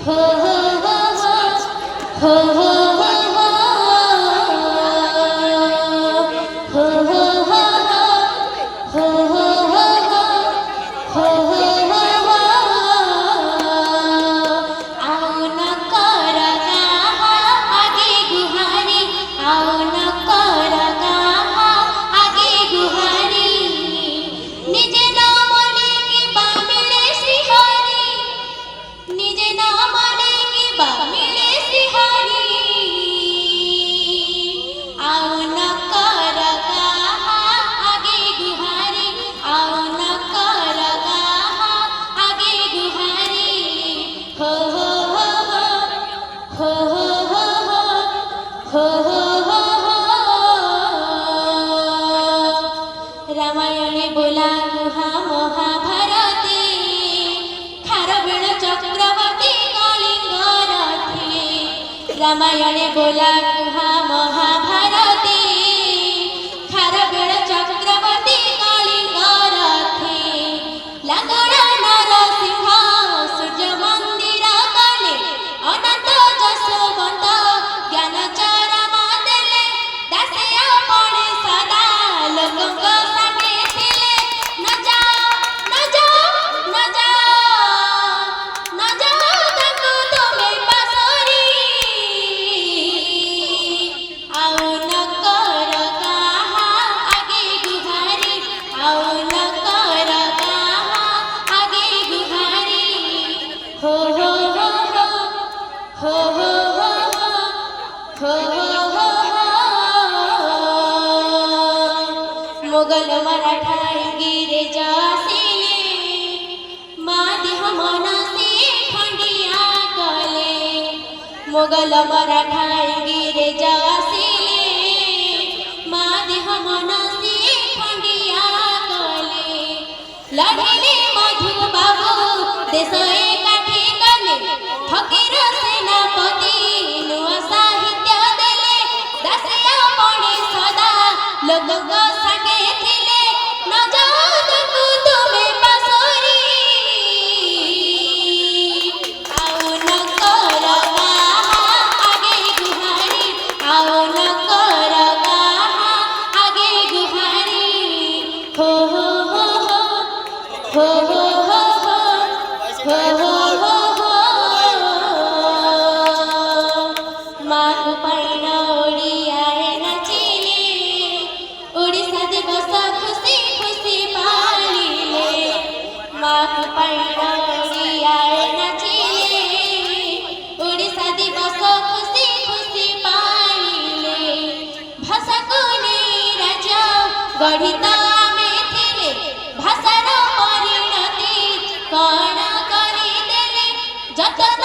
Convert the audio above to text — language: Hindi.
हो हो हो हो हो हो रामायणे बोला गुहा महाभारती खारवेळ चक्रवर्ती कलिंग रथे रामायणे बोला गुहा महाभारती खारवेळ चक्रवर्ती कलिंग रथे लागोळा नरसिंह सूर्य मंदिर कले अनंत जसवंत ज्ञानचर मातेले दासिया पणे सदा लोकंग मोगल मराठा इंग्रज आसिले मादेह मनसे खंडिया कले मोगल मराठा इंग्रज आसिले मादेह मनसे खंडिया कले लढिले मधु बाबू देश एकाठी कले फकीर सेनापति नुआ साहित्य देले दासिया पणे सदा लोक सागे थिले न जादू तुमे पासरी आओ न कर आगे गुहारी आओ न कर आगे गुहारी हो हो हो हो हो हो हो हो हो माँ पैन ओडिया नाचिले ओडिशा दिवस खुशी खुशी पालिले माँ पैन ओडिया नाचिले ओडिशा दिवस खुशी खुशी पालिले भाषा को नहीं राज्य गढ़ित आमे थिले भाषार परिणति कण करी देले जतन